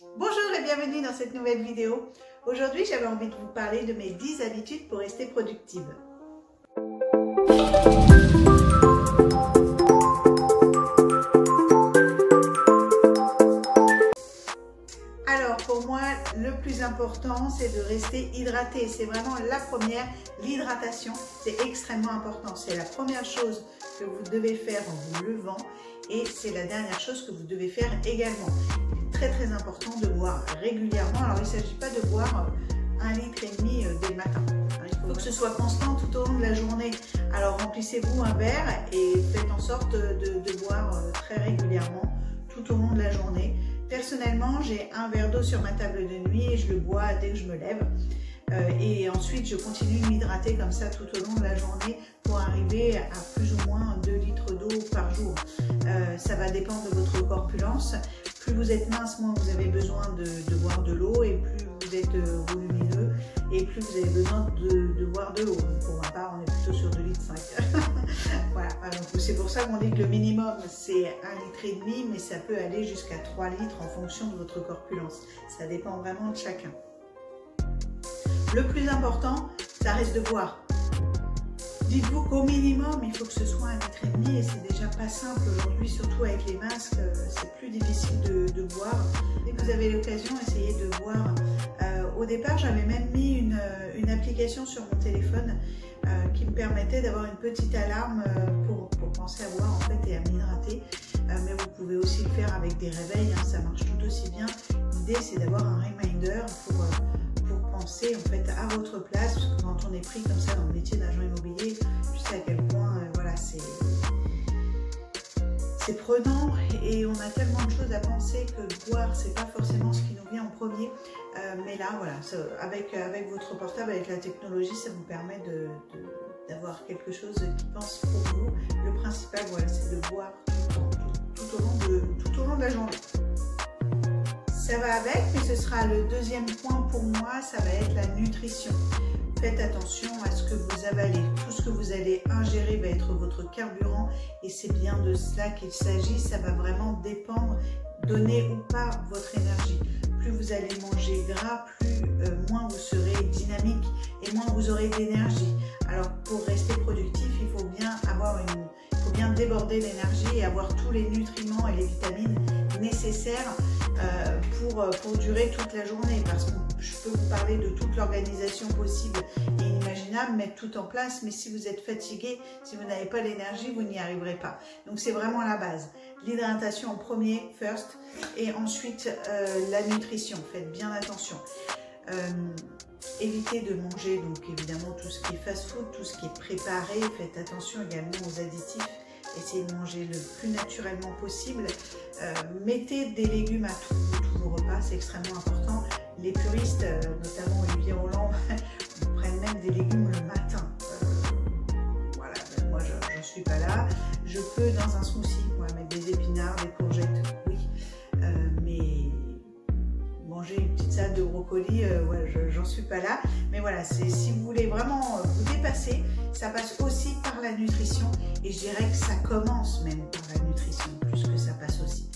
Bonjour et bienvenue dans cette nouvelle vidéo. Aujourd'hui, j'avais envie de vous parler de mes 10 habitudes pour rester productive. Alors pour moi, le plus important, c'est de rester hydraté. C'est vraiment la première, l'hydratation. C'est extrêmement important. C'est la première chose que vous devez faire en vous levant et c'est la dernière chose que vous devez faire également. Très important de boire régulièrement. Alors il ne s'agit pas de boire 1,5 litre dès le matin. Il faut que ce soit constant tout au long de la journée. Alors remplissez-vous un verre et faites en sorte de boire très régulièrement tout au long de la journée. Personnellement, j'ai un verre d'eau sur ma table de nuit et je le bois dès que je me lève. Et ensuite, je continue de m'hydrater comme ça tout au long de la journée pour arriver à plus ou moins 2 litres d'eau par jour. Ça va dépendre de votre corpulence. Plus vous êtes mince, moins vous avez besoin de boire de l'eau et plus vous êtes volumineux et plus vous avez besoin de boire de l'eau. Pour ma part, on est plutôt sur 2,5 litres. Voilà, c'est pour ça qu'on dit que le minimum c'est 1,5 litre, mais ça peut aller jusqu'à 3 litres en fonction de votre corpulence. Ça dépend vraiment de chacun. Le plus important, ça reste de boire. Dites-vous qu'au minimum, il faut que ce soit 1,5 litre et c'est déjà pas simple aujourd'hui, surtout avec les masques, c'est plus difficile de boire. Dès que vous avez l'occasion, essayez de boire. Au départ, j'avais même mis une application sur mon téléphone qui me permettait d'avoir une petite alarme pour penser à boire en fait et à m'hydrater. Mais vous pouvez aussi le faire avec des réveils, hein, ça marche tout aussi bien. L'idée, c'est d'avoir un reminder pour penser en fait à votre place, parce que quand on est pris comme ça dans le métier d'agent immobilier, je sais à quel point voilà, c'est prenant et on a tellement de choses à penser que boire c'est pas forcément ce qui nous vient en premier, mais là voilà, avec votre portable, avec la technologie, ça vous permet d'avoir quelque chose qui pense pour vous. Le principal voilà, c'est de boire tout au long de la journée. Ça va avec, mais ce sera le deuxième point pour moi, ça va être la nutrition. Faites attention à ce que vous avalez. Tout ce que vous allez ingérer va être votre carburant et c'est bien de cela qu'il s'agit. Ça va vraiment dépendre, donner ou pas votre énergie. Plus vous allez manger gras, moins vous serez dynamique et moins vous aurez d'énergie. Alors pour rester productif, il faut bien déborder l'énergie et avoir tous les nutriments et les vitamines nécessaires pour durer toute la journée, parce que je peux vous parler de toute l'organisation possible et inimaginable, mettre tout en place, mais si vous êtes fatigué, si vous n'avez pas l'énergie, vous n'y arriverez pas. Donc c'est vraiment la base. L'hydratation en premier, first, et ensuite la nutrition. Faites bien attention. Évitez de manger donc évidemment tout ce qui est fast-food, tout ce qui est préparé. Faites attention également aux additifs. Essayez de manger le plus naturellement possible. Mettez des légumes à tous vos repas, c'est extrêmement important. Les puristes, notamment Olivier Roland, prennent même des légumes le matin. Voilà, moi je ne suis pas là. Je peux dans un smoothie mettre des épinards, des courgettes, oui. Mais manger une petite salade de brocoli, ouais, j'en suis pas là. Mais voilà, si vous voulez vraiment vous dépasser, ça passe aussi par la nutrition. Et je dirais que ça commence même par la nutrition, plus que ça passe aussi.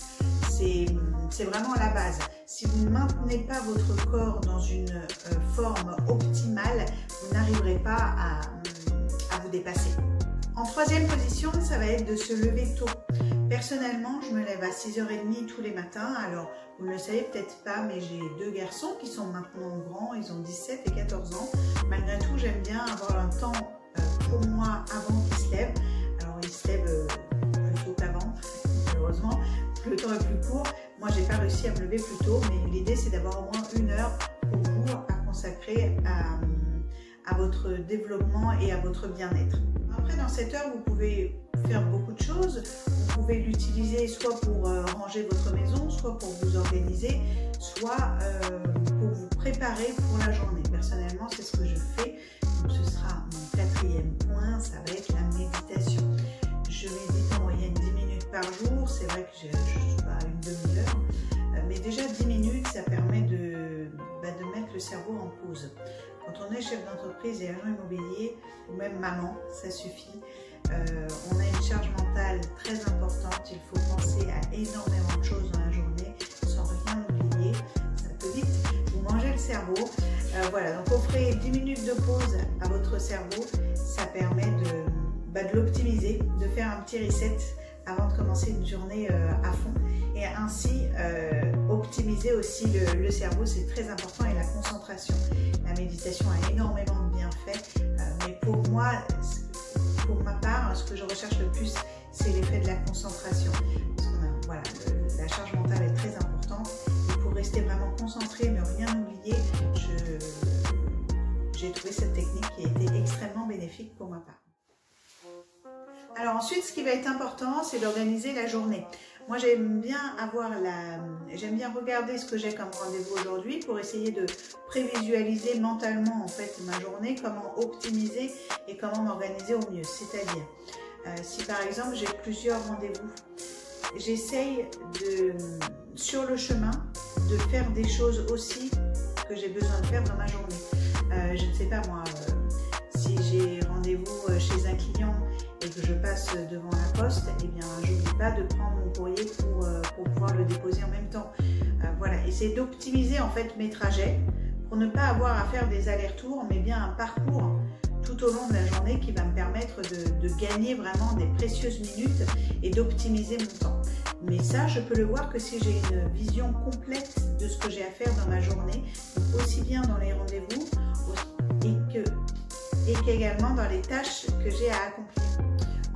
C'est vraiment la base. Si vous ne maintenez pas votre corps dans une forme optimale, vous n'arriverez pas à vous dépasser. En troisième position, ça va être de se lever tôt. Personnellement, je me lève à 6h30 tous les matins. Alors, vous ne le savez peut-être pas, mais j'ai 2 garçons qui sont maintenant grands. Ils ont 17 et 14 ans. Malgré tout, j'aime bien avoir un temps pour moi avant qu'ils se lèvent. Alors, ils se lèvent plus tôt qu'avant, malheureusement. Le temps est plus court. Moi, j'ai pas réussi à me lever plus tôt, mais l'idée, c'est d'avoir au moins 1 heure pour vous à consacrer à votre développement et à votre bien-être. Après, dans cette heure, vous pouvez faire beaucoup de choses. Vous pouvez l'utiliser soit pour ranger votre maison, soit pour vous organiser, soit pour vous préparer pour la journée. Personnellement, c'est ce que je fais. Donc, ce sera mon 4e point, ça va être la méditation. Je médite en moyenne 10 minutes par jour. C'est vrai que je ne suis pas à une demi-heure, mais déjà 10 minutes, ça permet de mettre le cerveau en pause. Quand on est chef d'entreprise et agent immobilier, ou même maman, ça suffit. On a une charge mentale très importante. Il faut penser à énormément de choses dans la journée sans rien oublier. cerveau. Voilà, donc offrez 10 minutes de pause à votre cerveau, ça permet de l'optimiser, de faire un petit reset avant de commencer une journée à fond, et ainsi optimiser aussi le cerveau, c'est très important, et la concentration. La méditation a énormément de bienfaits, mais pour moi, pour ma part, ce que je recherche le plus, c'est l'effet de la concentration. Parce que voilà, la charge mentale est très importante, et pour rester vraiment concentré, ne rien oublier, j'ai trouvé cette technique qui a été extrêmement bénéfique pour ma part. Alors ensuite, ce qui va être important, c'est d'organiser la journée. Moi, j'aime bien regarder ce que j'ai comme rendez-vous aujourd'hui pour essayer de prévisualiser mentalement en fait ma journée, comment optimiser et comment m'organiser au mieux. C'est-à-dire, si par exemple j'ai plusieurs rendez-vous, j'essaye sur le chemin de faire des choses aussi que j'ai besoin de faire dans ma journée. Je ne sais pas moi, si j'ai rendez-vous chez un client et que je passe devant la poste, eh bien je n'oublie pas de prendre mon courrier pour pouvoir le déposer en même temps. Voilà, essayer d'optimiser en fait mes trajets pour ne pas avoir à faire des allers-retours, mais bien un parcours tout au long de la journée qui va me permettre de gagner vraiment des précieuses minutes et d'optimiser mon temps. Mais ça, je peux le voir que si j'ai une vision complète de ce que j'ai à faire dans ma journée, donc aussi bien dans les rendez-vous et qu'également dans les tâches que j'ai à accomplir.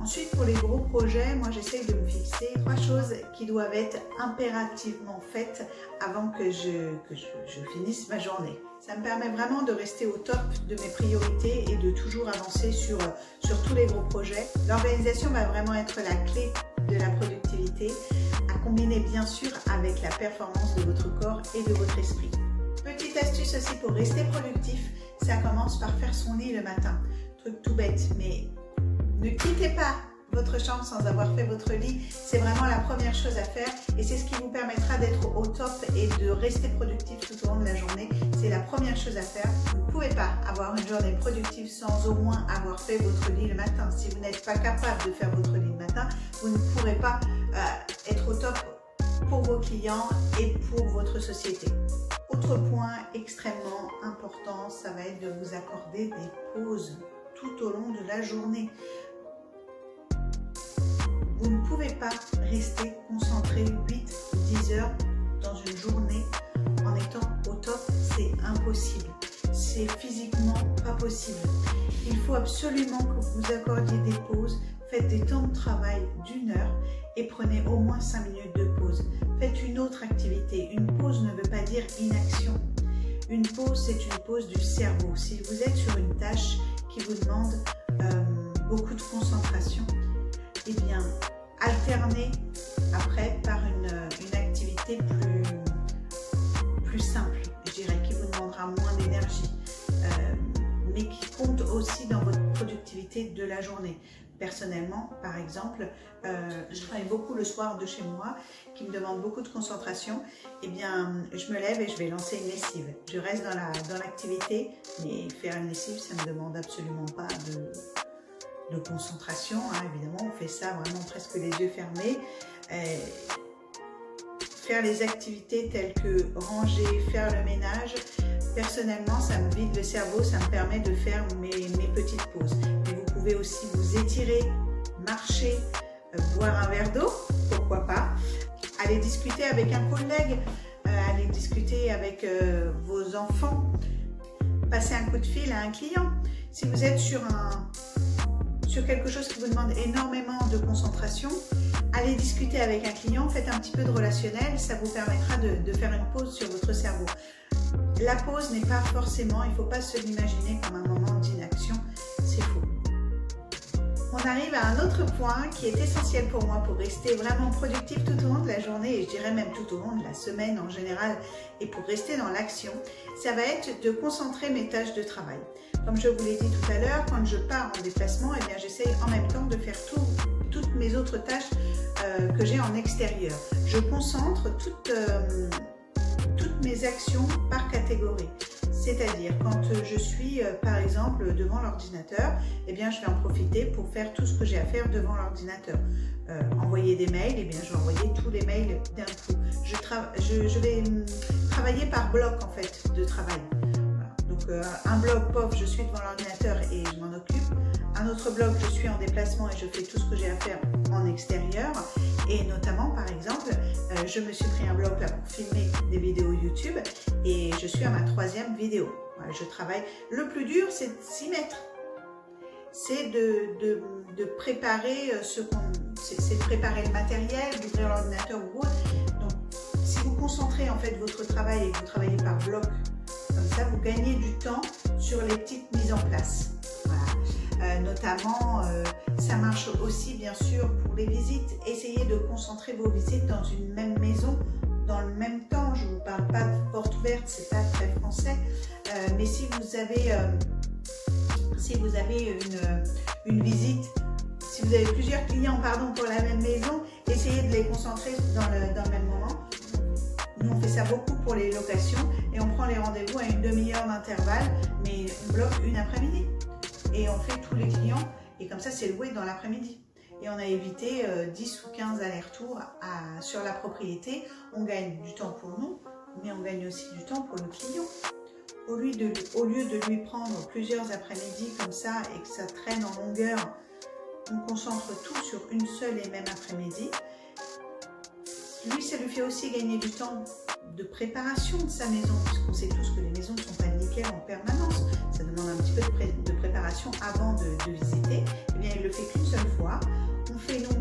Ensuite, pour les gros projets, moi j'essaye de me fixer 3 choses qui doivent être impérativement faites avant que je finisse ma journée. Ça me permet vraiment de rester au top de mes priorités et de toujours avancer sur tous les gros projets. L'organisation va vraiment être la clé de la productivité, à combiner bien sûr avec la performance de votre corps et de votre esprit. Petite astuce aussi pour rester productif, ça commence par faire son lit le matin. Truc tout bête, mais ne quittez pas votre chambre sans avoir fait votre lit. C'est vraiment la première chose à faire et c'est ce qui vous permettra d'être au top et de rester productif tout au long de la journée. C'est la première chose à faire. Vous ne pouvez pas avoir une journée productive sans au moins avoir fait votre lit le matin. Si vous n'êtes pas capable de faire votre lit le matin, vous ne pourrez pas être au top pour vos clients et pour votre société. Autre point extrêmement important, ça va être de vous accorder des pauses tout au long de la journée. Vous ne pouvez pas rester concentré 8-10 heures dans une journée en étant au top, c'est impossible. C'est physiquement pas possible. Il faut absolument que vous vous accordiez des pauses, faites des temps de travail d'1 heure et prenez au moins 5 minutes de pause. Faites une autre activité. Une pause ne veut pas dire inaction. Une pause, c'est une pause du cerveau. Si vous êtes sur une tâche qui vous demande beaucoup de concentration, eh bien, alternez après par une activité plus simple, je dirais, qui vous demandera moins d'énergie, mais qui compte aussi dans votre productivité de la journée. Personnellement, par exemple, je travaille beaucoup le soir de chez moi, qui me demande beaucoup de concentration. Eh bien, je me lève et je vais lancer une lessive. Je reste dans l'activité, mais faire une lessive, ça ne me demande absolument pas de concentration. Évidemment, on fait ça vraiment presque les yeux fermés. Faire les activités telles que ranger, faire le ménage, personnellement, ça me vide le cerveau, ça me permet de faire mes petites pauses. Mais vous pouvez aussi vous étirer, marcher, boire un verre d'eau, pourquoi pas, aller discuter avec un collègue, aller discuter avec vos enfants, passer un coup de fil à un client. Si vous êtes sur quelque chose qui vous demande énormément de concentration, allez discuter avec un client, faites un petit peu de relationnel, ça vous permettra de faire une pause sur votre cerveau. La pause n'est pas forcément, il ne faut pas se l'imaginer comme un moment d'inaction, c'est faux. On arrive à un autre point qui est essentiel pour moi pour rester vraiment productif tout au long de la journée et je dirais même tout au long de la semaine en général et pour rester dans l'action, ça va être de concentrer mes tâches de travail. Comme je vous l'ai dit tout à l'heure, quand je pars en déplacement, eh bien j'essaye en même temps de faire toutes mes autres tâches que j'ai en extérieur. Je concentre toutes mes actions par catégorie. C'est-à-dire quand je suis par exemple devant l'ordinateur, eh bien je vais en profiter pour faire tout ce que j'ai à faire devant l'ordinateur. Envoyer des mails, eh bien je vais envoyer tous les mails d'un coup. Je vais travailler par bloc en fait de travail. un blog, pof, je suis devant l'ordinateur et je m'en occupe. Un autre blog, je suis en déplacement et je fais tout ce que j'ai à faire en extérieur. Et notamment, par exemple, je me suis pris un blog là pour filmer des vidéos YouTube et je suis à ma 3e vidéo. Voilà, je travaille. Le plus dur, c'est de s'y mettre. C'est de préparer c'est de préparer le matériel, d'ouvrir l'ordinateur ou autre. Donc, si vous concentrez en fait votre travail et que vous travaillez par bloc, comme ça, vous gagnez du temps sur les petites mises en place. Voilà. Notamment, ça marche aussi bien sûr pour les visites. Essayez de concentrer vos visites dans une même maison, dans le même temps. Je ne vous parle pas de porte ouverte, c'est pas très français. Mais si vous avez une visite, si vous avez plusieurs clients pour la même maison, essayez de les concentrer dans le même moment. Nous, on fait ça beaucoup pour les locations et on prend les rendez-vous à une demi-heure d'intervalle, mais on bloque une après-midi. Et on fait tous les clients et comme ça, c'est loué dans l'après-midi. Et on a évité 10 ou 15 allers-retours sur la propriété. On gagne du temps pour nous, mais on gagne aussi du temps pour le client. Au lieu de lui prendre plusieurs après-midi comme ça et que ça traîne en longueur, on concentre tout sur une seule et même après-midi. Lui, ça lui fait aussi gagner du temps de préparation de sa maison, puisqu'on sait tous que les maisons ne sont pas nickel en permanence. Ça demande un petit peu de préparation avant de visiter. Eh bien, il le fait qu'une seule fois. On fait, nous,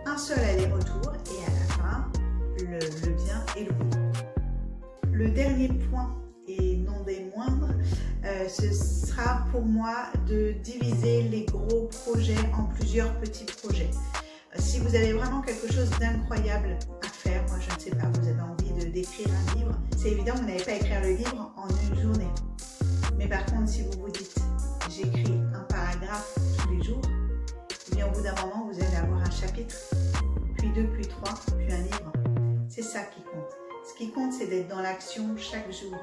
un seul aller-retour et à la fin, le bien est loué. Le dernier point, et non des moindres, ce sera pour moi de diviser les gros projets en plusieurs petits projets. Si vous avez vraiment quelque chose d'incroyable à faire, moi je ne sais pas, vous avez envie d'écrire un livre, c'est évident que vous n'allez pas écrire le livre en une journée. Mais par contre, si vous vous dites, j'écris un paragraphe tous les jours, eh bien au bout d'un moment, vous allez avoir un chapitre, puis 2, puis 3, puis un livre. C'est ça qui compte. Ce qui compte, c'est d'être dans l'action chaque jour.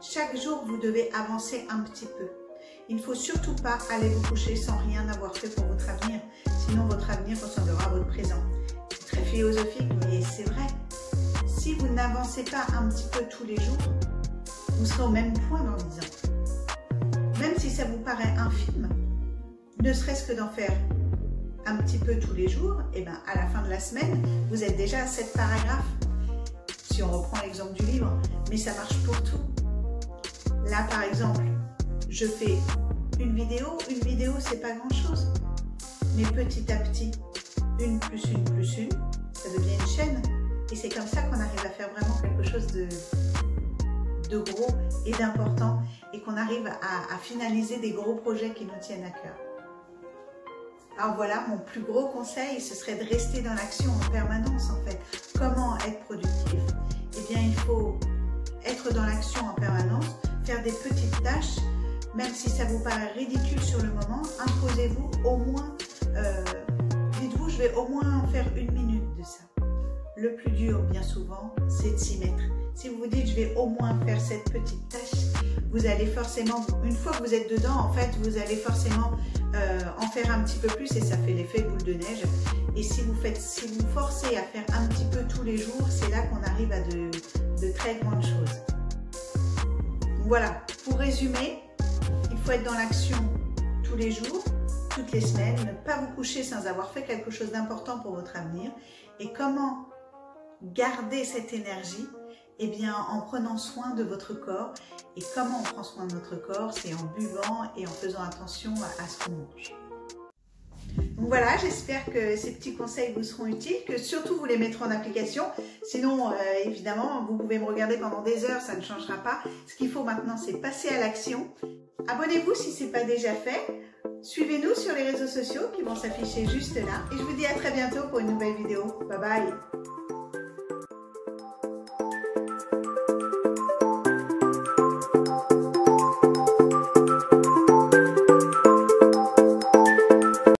Chaque jour, vous devez avancer un petit peu. Il ne faut surtout pas aller vous coucher sans rien avoir fait pour votre avenir. Sinon, votre avenir ressemblera à votre présent. C'est très philosophique, mais c'est vrai. Si vous n'avancez pas un petit peu tous les jours, vous serez au même point dans 10 ans. Même si ça vous paraît infime, ne serait-ce que d'en faire un petit peu tous les jours, et bien à la fin de la semaine, vous êtes déjà à 7 paragraphes. Si on reprend l'exemple du livre, mais ça marche pour tout. Là, par exemple, je fais une vidéo c'est pas grand chose, mais petit à petit, une plus une plus une, ça devient une chaîne et c'est comme ça qu'on arrive à faire vraiment quelque chose de gros et d'important et qu'on arrive à finaliser des gros projets qui nous tiennent à cœur. Alors voilà, mon plus gros conseil, ce serait de rester dans l'action en permanence en fait. Comment être productif? Eh bien, il faut être dans l'action en permanence, faire des petites tâches. Même si ça vous paraît ridicule sur le moment, imposez-vous au moins, dites-vous, je vais au moins en faire 1 minute de ça. Le plus dur, bien souvent, c'est de s'y mettre. Si vous vous dites, je vais au moins faire cette petite tâche, vous allez forcément, une fois que vous êtes dedans, en fait, vous allez forcément en faire un petit peu plus et ça fait l'effet boule de neige. Et si vous forcez à faire un petit peu tous les jours, c'est là qu'on arrive à de très grandes choses. Voilà, pour résumer, il faut être dans l'action tous les jours, toutes les semaines, ne pas vous coucher sans avoir fait quelque chose d'important pour votre avenir. Et comment garder cette énergie? Eh bien, en prenant soin de votre corps. Et comment on prend soin de notre corps? C'est en buvant et en faisant attention à ce qu'on mange. Donc voilà, j'espère que ces petits conseils vous seront utiles, que surtout vous les mettrez en application. Sinon, évidemment, vous pouvez me regarder pendant des heures, ça ne changera pas. Ce qu'il faut maintenant, c'est passer à l'action. Abonnez-vous si ce n'est pas déjà fait. Suivez-nous sur les réseaux sociaux qui vont s'afficher juste là. Et je vous dis à très bientôt pour une nouvelle vidéo. Bye bye!